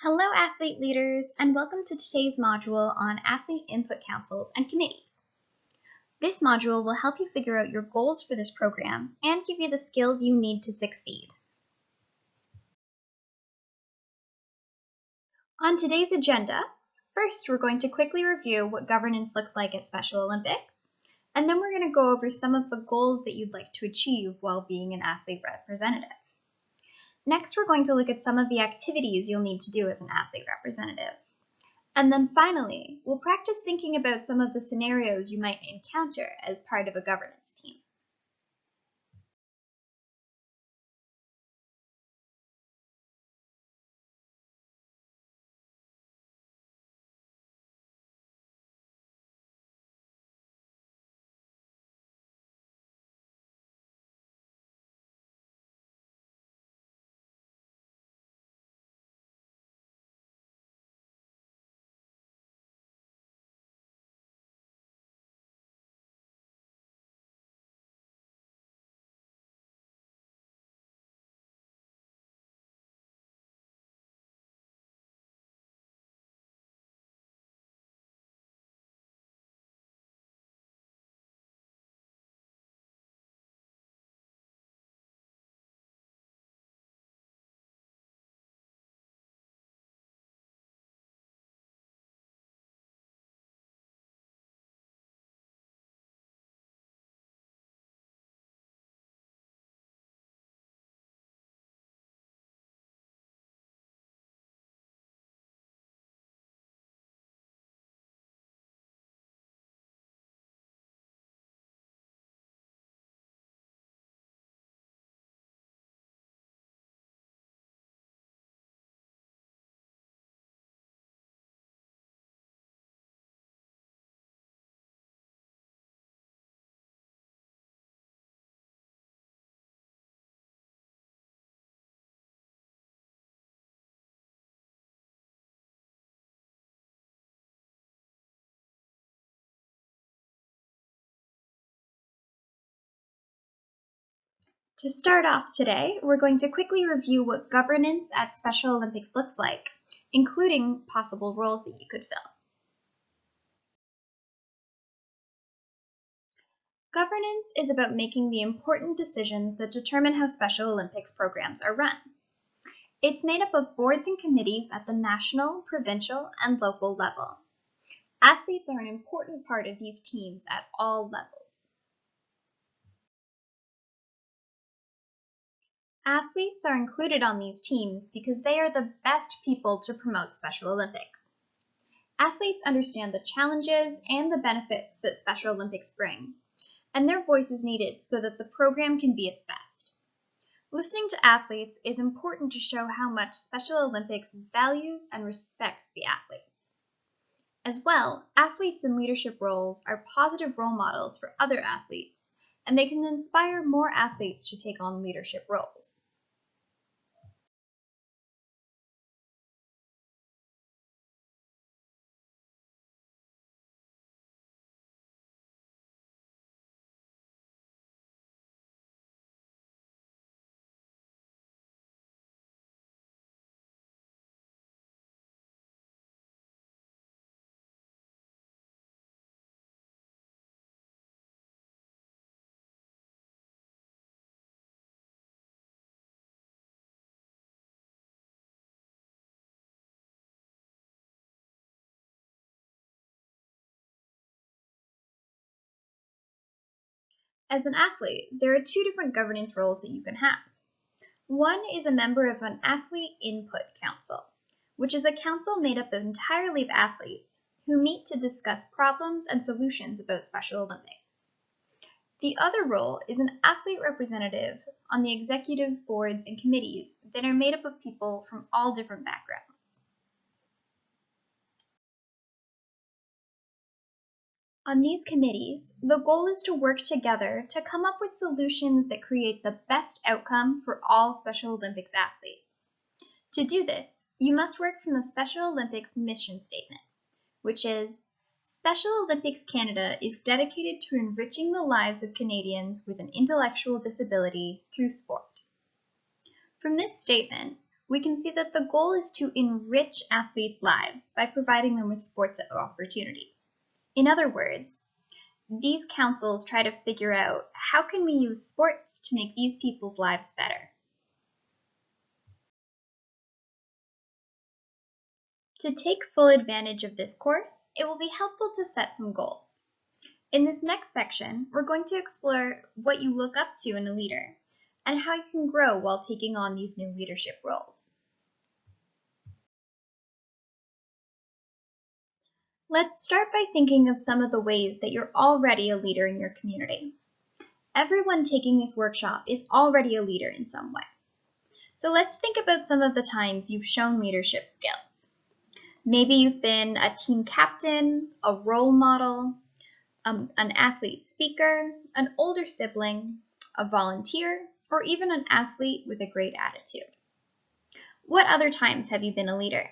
Hello, athlete leaders, and welcome to today's module on athlete input councils and committees. This module will help you figure out your goals for this program and give you the skills you need to succeed. On today's agenda, first we're going to quickly review what governance looks like at Special Olympics, and then we're going to go over some of the goals that you'd like to achieve while being an athlete representative. Next, we're going to look at some of the activities you'll need to do as an athlete representative. And then finally, we'll practice thinking about some of the scenarios you might encounter as part of a governance team. To start off today, we're going to quickly review what governance at Special Olympics looks like, including possible roles that you could fill. Governance is about making the important decisions that determine how Special Olympics programs are run. It's made up of boards and committees at the national, provincial, and local level. Athletes are an important part of these teams at all levels. Athletes are included on these teams because they are the best people to promote Special Olympics. Athletes understand the challenges and the benefits that Special Olympics brings, and their voice is needed so that the program can be its best. Listening to athletes is important to show how much Special Olympics values and respects the athletes. As well, athletes in leadership roles are positive role models for other athletes, and they can inspire more athletes to take on leadership roles. As an athlete, there are two different governance roles that you can have. One is a member of an athlete input council, which is a council made up entirely of athletes who meet to discuss problems and solutions about Special Olympics. The other role is an athlete representative on the executive boards and committees that are made up of people from all different backgrounds. On these committees, the goal is to work together to come up with solutions that create the best outcome for all Special Olympics athletes. To do this, you must work from the Special Olympics mission statement, which is, Special Olympics Canada is dedicated to enriching the lives of Canadians with an intellectual disability through sport. From this statement, we can see that the goal is to enrich athletes' lives by providing them with sports opportunities. In other words, these councils try to figure out how can we use sports to make these people's lives better. To take full advantage of this course, it will be helpful to set some goals. In this next section, we're going to explore what you look up to in a leader and how you can grow while taking on these new leadership roles. Let's start by thinking of some of the ways that you're already a leader in your community. Everyone taking this workshop is already a leader in some way. So let's think about some of the times you've shown leadership skills. Maybe you've been a team captain, a role model, an athlete speaker, an older sibling, a volunteer, or even an athlete with a great attitude. What other times have you been a leader?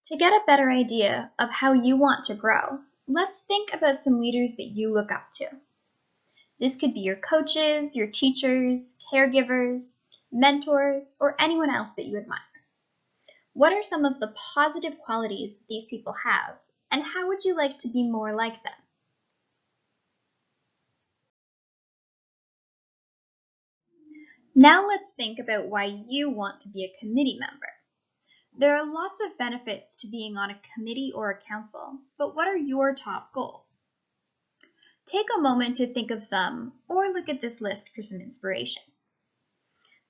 To get a better idea of how you want to grow, let's think about some leaders that you look up to. This could be your coaches, your teachers, caregivers, mentors, or anyone else that you admire. What are some of the positive qualities that these people have, and how would you like to be more like them? Now let's think about why you want to be a committee member. There are lots of benefits to being on a committee or a council, but what are your top goals? Take a moment to think of some, or look at this list for some inspiration.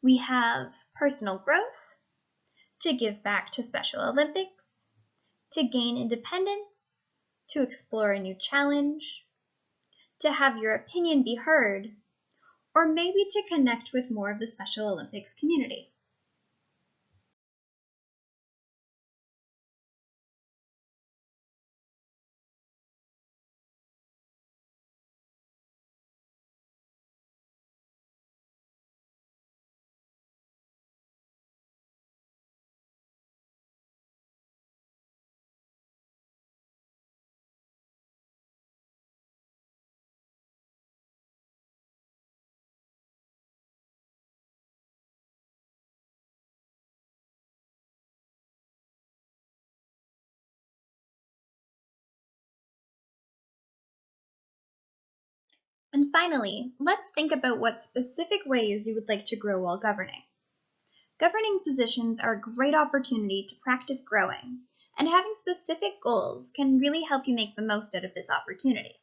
We have personal growth, to give back to Special Olympics, to gain independence, to explore a new challenge, to have your opinion be heard, or maybe to connect with more of the Special Olympics community. And finally, let's think about what specific ways you would like to grow while governing. Governing positions are a great opportunity to practice growing, and having specific goals can really help you make the most out of this opportunity.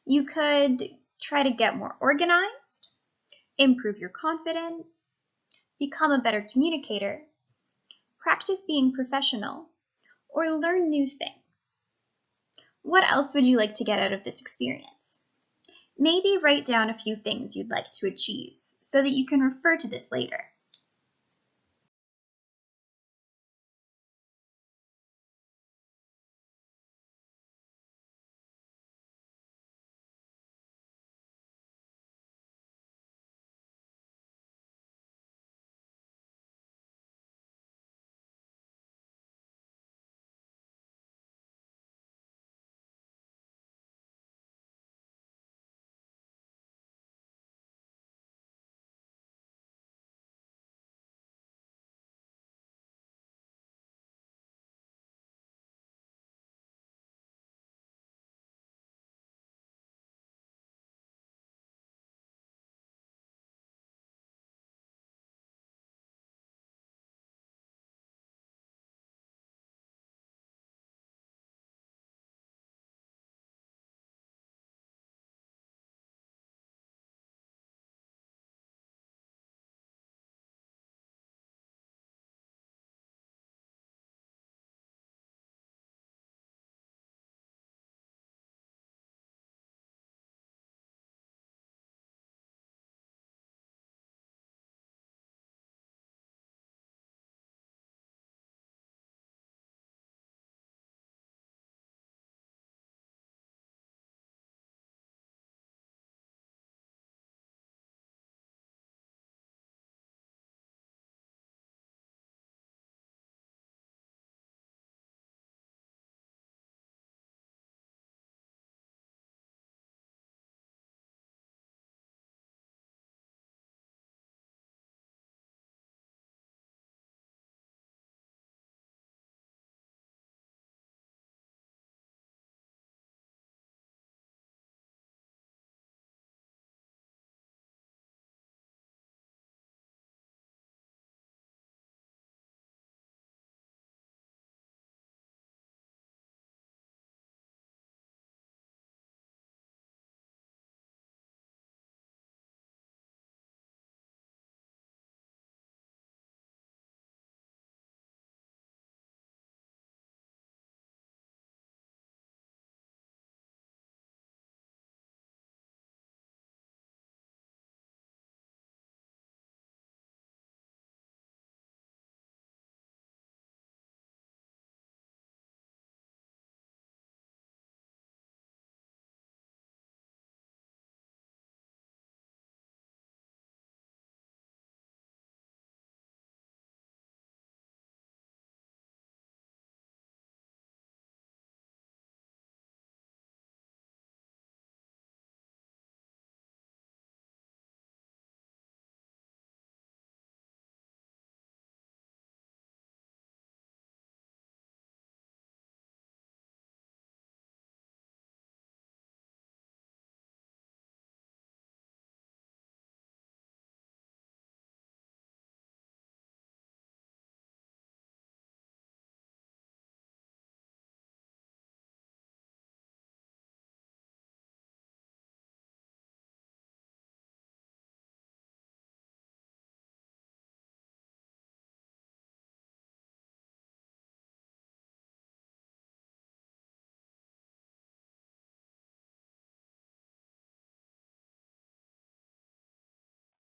You could try to get more organized, improve your confidence, become a better communicator, practice being professional, or learn new things. What else would you like to get out of this experience? Maybe write down a few things you'd like to achieve so that you can refer to this later.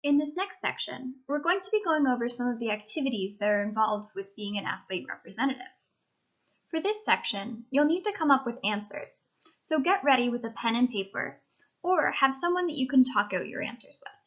In this next section, we're going to be going over some of the activities that are involved with being an athlete representative. For this section, you'll need to come up with answers, so get ready with a pen and paper, or have someone that you can talk out your answers with.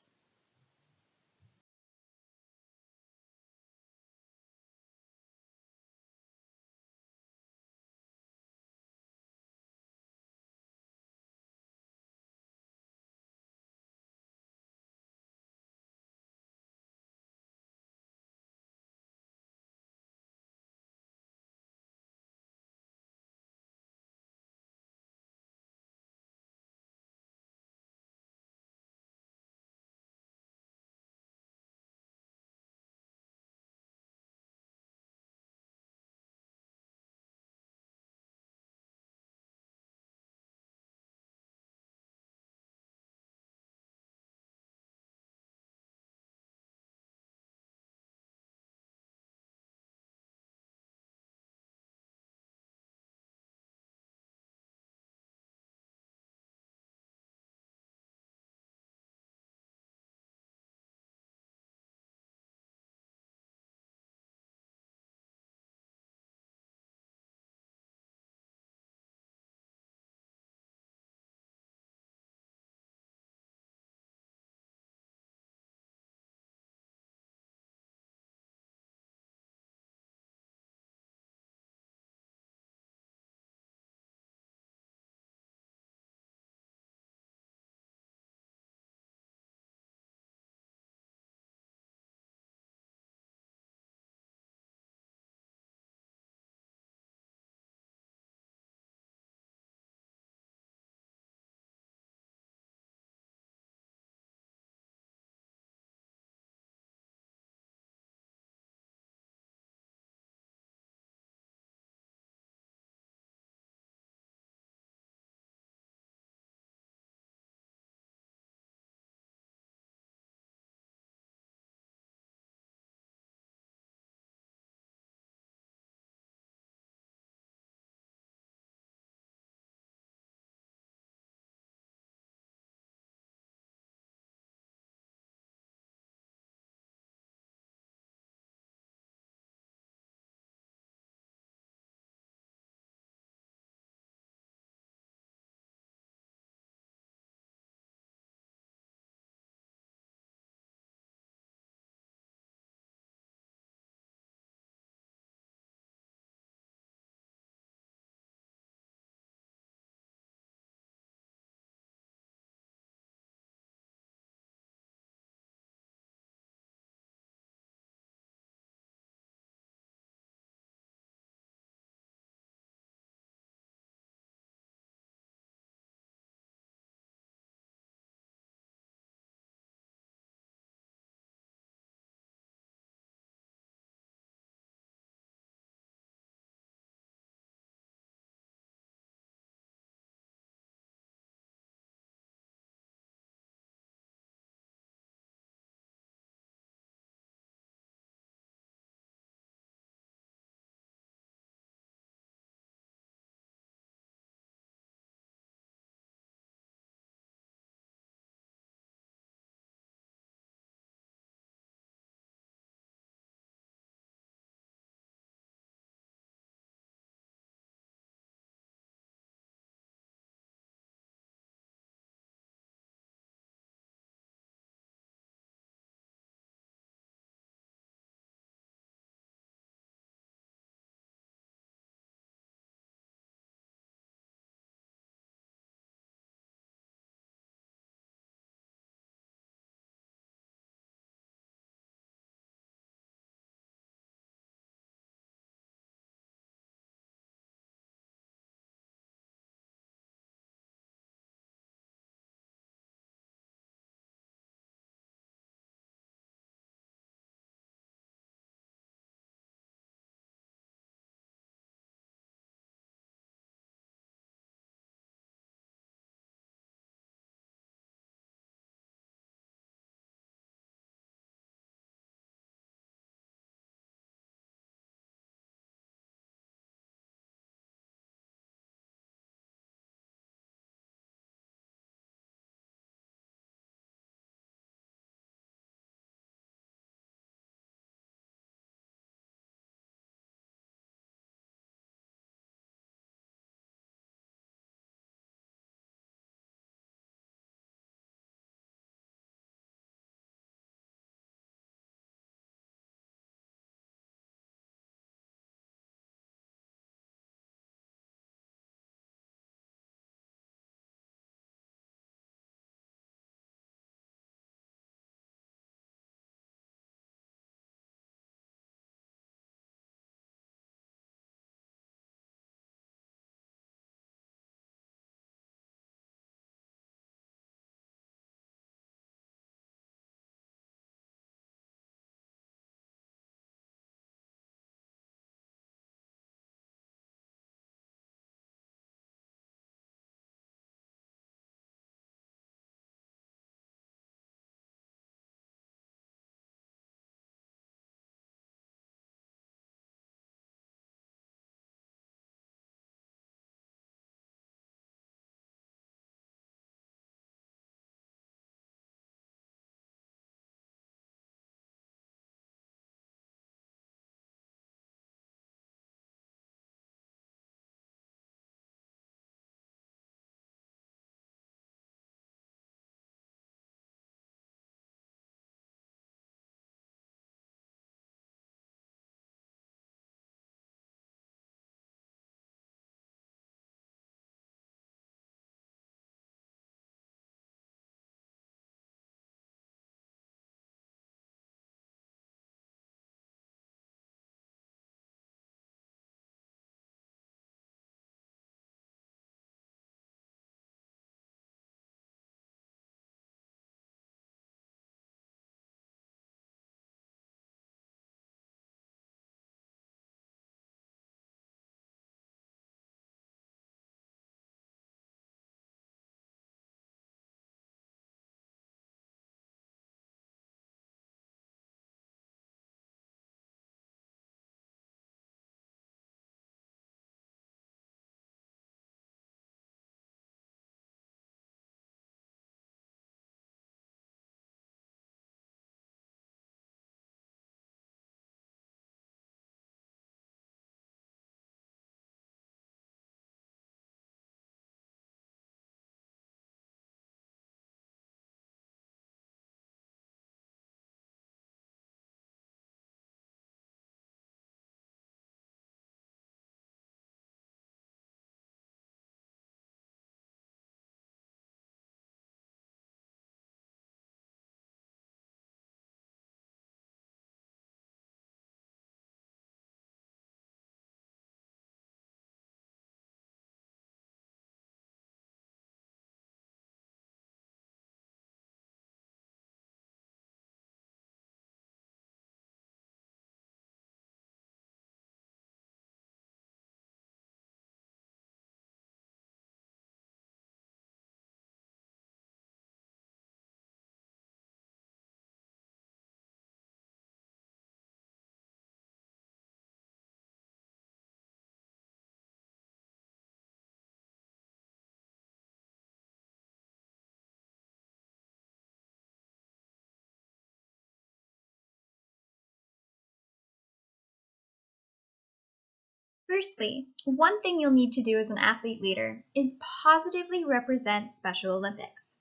Firstly, one thing you'll need to do as an athlete leader is positively represent Special Olympics.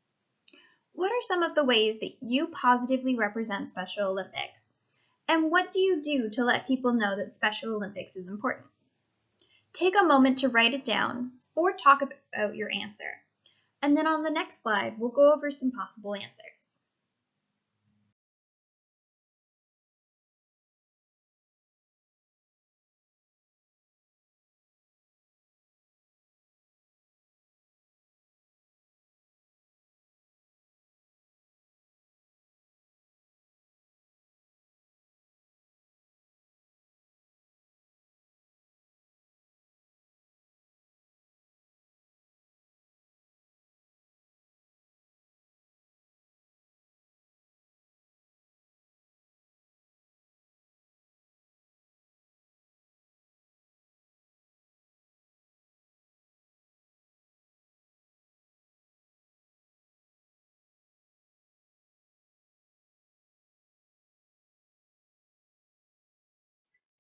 What are some of the ways that you positively represent Special Olympics? And what do you do to let people know that Special Olympics is important? Take a moment to write it down or talk about your answer. And then on the next slide, we'll go over some possible answers.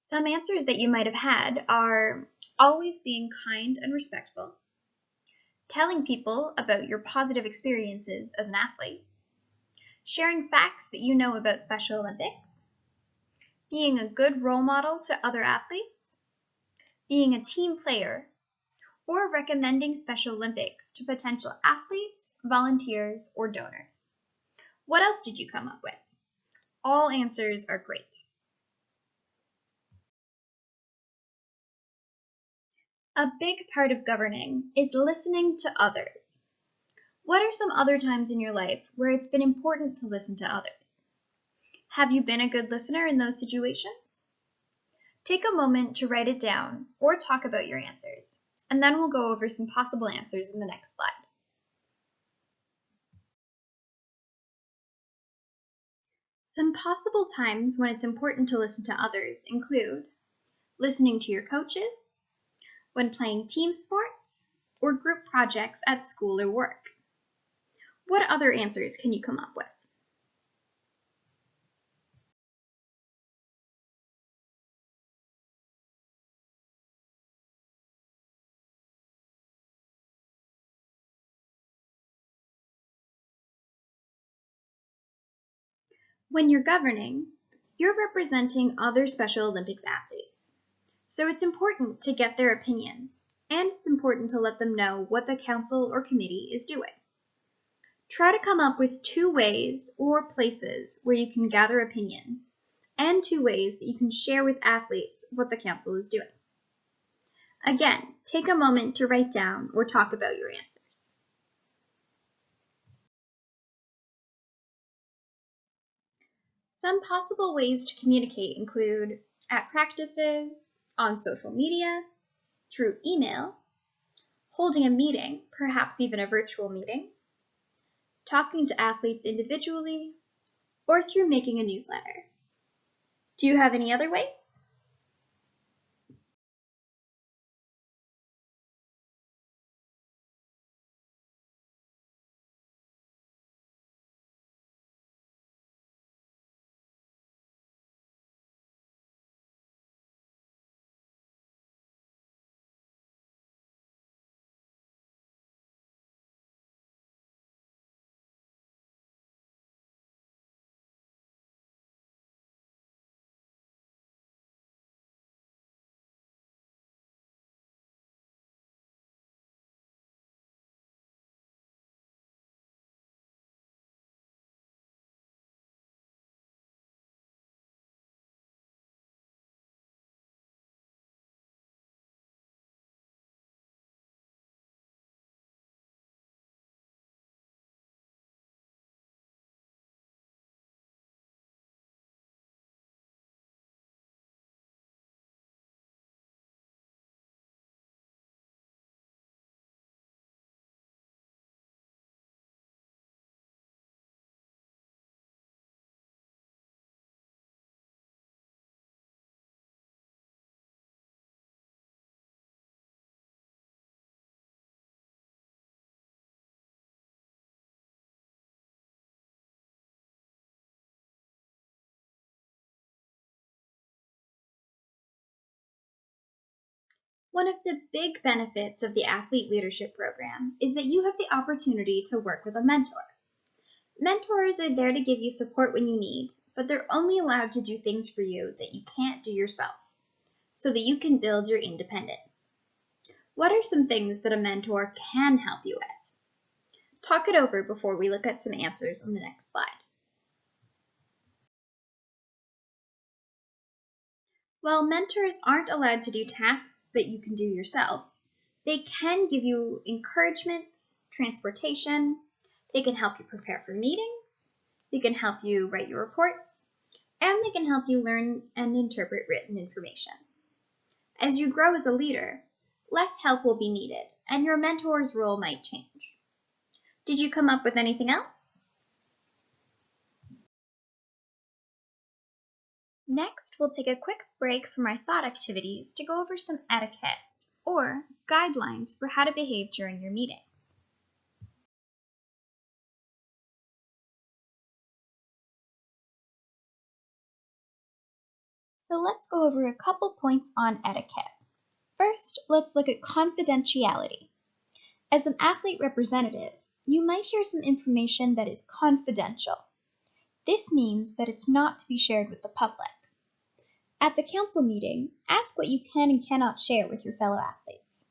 Some answers that you might have had are always being kind and respectful, telling people about your positive experiences as an athlete, sharing facts that you know about Special Olympics, being a good role model to other athletes, being a team player, or recommending Special Olympics to potential athletes, volunteers, or donors. What else did you come up with? All answers are great. A big part of governing is listening to others. What are some other times in your life where it's been important to listen to others? Have you been a good listener in those situations? Take a moment to write it down or talk about your answers, and then we'll go over some possible answers in the next slide. Some possible times when it's important to listen to others include listening to your coaches, when playing team sports, or group projects at school or work. What other answers can you come up with? When you're governing, you're representing other Special Olympics athletes. So it's important to get their opinions, and it's important to let them know what the council or committee is doing. Try to come up with 2 ways or places where you can gather opinions, and 2 ways that you can share with athletes what the council is doing. Again, take a moment to write down or talk about your answers. Some possible ways to communicate include at practices, on social media, through email, holding a meeting, perhaps even a virtual meeting, talking to athletes individually, or through making a newsletter. Do you have any other ways? One of the big benefits of the Athlete Leadership Program is that you have the opportunity to work with a mentor. Mentors are there to give you support when you need, but they're only allowed to do things for you that you can't do yourself, so that you can build your independence. What are some things that a mentor can help you with? Talk it over before we look at some answers on the next slide. While mentors aren't allowed to do tasks that you can do yourself, they can give you encouragement, transportation, they can help you prepare for meetings, they can help you write your reports, and they can help you learn and interpret written information. As you grow as a leader, less help will be needed, and your mentor's role might change. Did you come up with anything else? Next, we'll take a quick break from our thought activities to go over some etiquette, or guidelines for how to behave during your meetings. So let's go over a couple points on etiquette. First, let's look at confidentiality. As an athlete representative, you might hear some information that is confidential. This means that it's not to be shared with the public. At the council meeting, ask what you can and cannot share with your fellow athletes.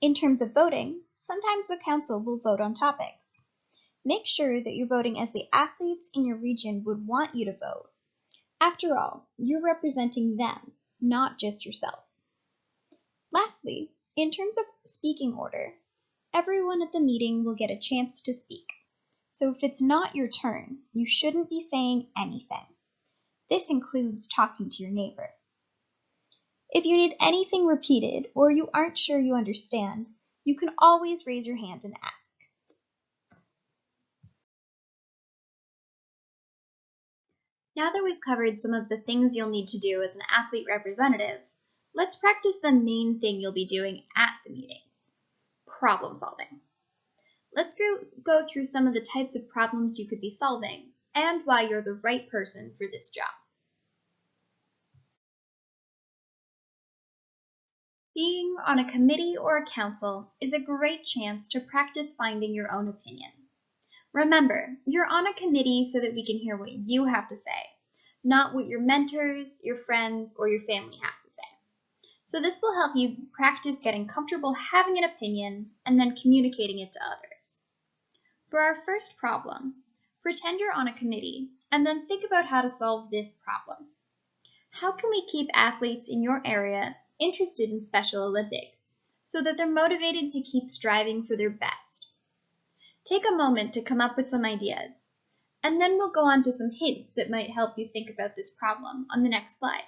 In terms of voting, sometimes the council will vote on topics. Make sure that you're voting as the athletes in your region would want you to vote. After all, you're representing them, not just yourself. Lastly, in terms of speaking order, everyone at the meeting will get a chance to speak. So if it's not your turn, you shouldn't be saying anything. This includes talking to your neighbor. If you need anything repeated or you aren't sure you understand, you can always raise your hand and ask. Now that we've covered some of the things you'll need to do as an athlete representative, let's practice the main thing you'll be doing at the meetings: problem solving. Let's go through some of the types of problems you could be solving and why you're the right person for this job. Being on a committee or a council is a great chance to practice finding your own opinion. Remember, you're on a committee so that we can hear what you have to say, not what your mentors, your friends, or your family have to say. So this will help you practice getting comfortable having an opinion and then communicating it to others. For our first problem, pretend you're on a committee and then think about how to solve this problem. How can we keep athletes in your area interested in Special Olympics so that they're motivated to keep striving for their best? Take a moment to come up with some ideas, and then we'll go on to some hints that might help you think about this problem on the next slide.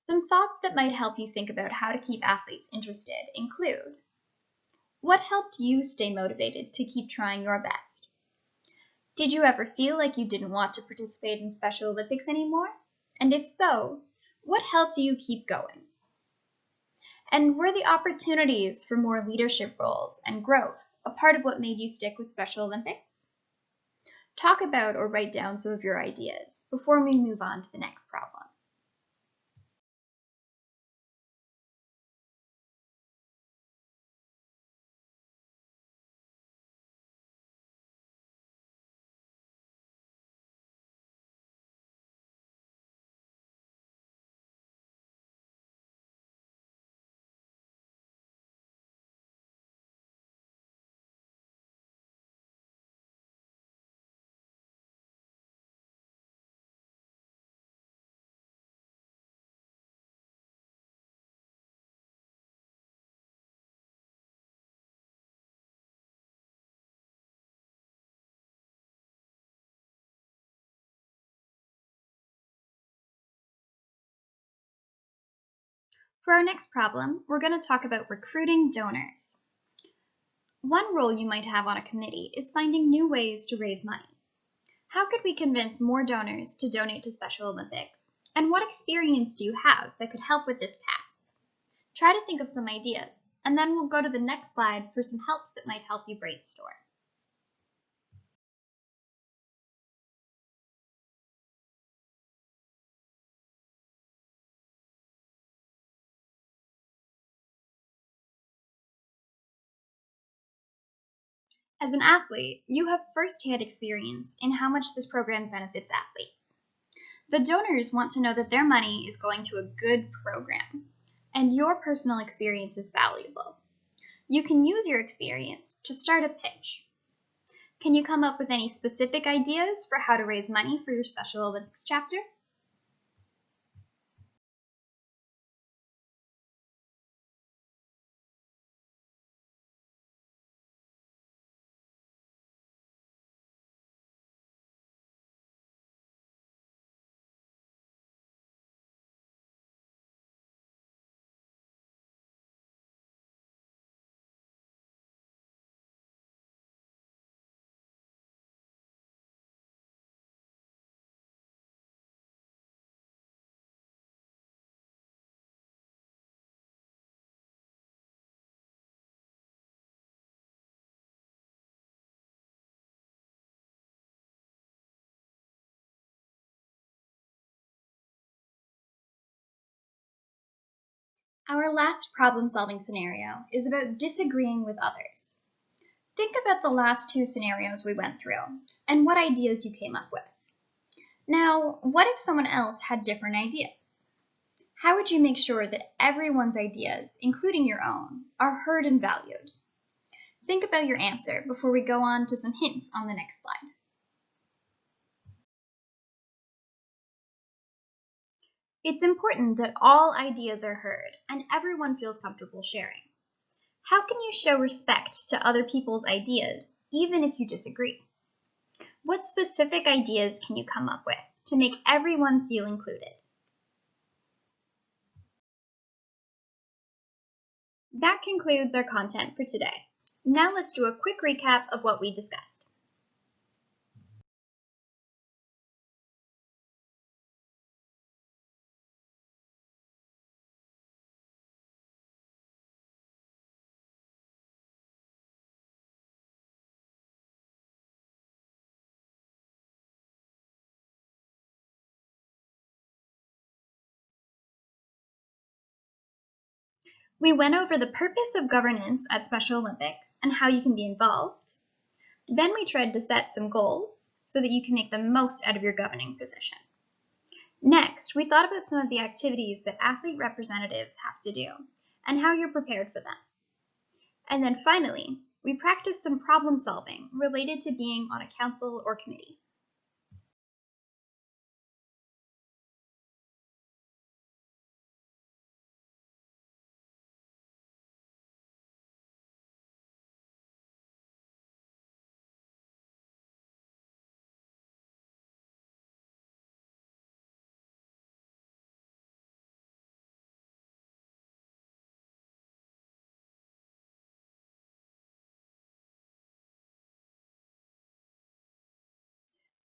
Some thoughts that might help you think about how to keep athletes interested include: what helped you stay motivated to keep trying your best? Did you ever feel like you didn't want to participate in Special Olympics anymore? And if so, what helped you keep going? And were the opportunities for more leadership roles and growth a part of what made you stick with Special Olympics? Talk about or write down some of your ideas before we move on to the next problem. For our next problem, we're going to talk about recruiting donors. One role you might have on a committee is finding new ways to raise money. How could we convince more donors to donate to Special Olympics? And what experience do you have that could help with this task? Try to think of some ideas, and then we'll go to the next slide for some helps that might help you brainstorm. As an athlete, you have first-hand experience in how much this program benefits athletes. The donors want to know that their money is going to a good program, and your personal experience is valuable. You can use your experience to start a pitch. Can you come up with any specific ideas for how to raise money for your Special Olympics chapter? Our last problem-solving scenario is about disagreeing with others. Think about the last two scenarios we went through and what ideas you came up with. Now, what if someone else had different ideas? How would you make sure that everyone's ideas, including your own, are heard and valued? Think about your answer before we go on to some hints on the next slide. It's important that all ideas are heard and everyone feels comfortable sharing. How can you show respect to other people's ideas, even if you disagree? What specific ideas can you come up with to make everyone feel included? That concludes our content for today. Now let's do a quick recap of what we discussed. We went over the purpose of governance at Special Olympics and how you can be involved. Then we tried to set some goals so that you can make the most out of your governing position. Next, we thought about some of the activities that athlete representatives have to do and how you're prepared for them. And then finally, we practiced some problem solving related to being on a council or committee.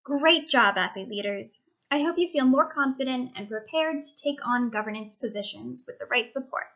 Great job, athlete leaders! I hope you feel more confident and prepared to take on governance positions with the right support.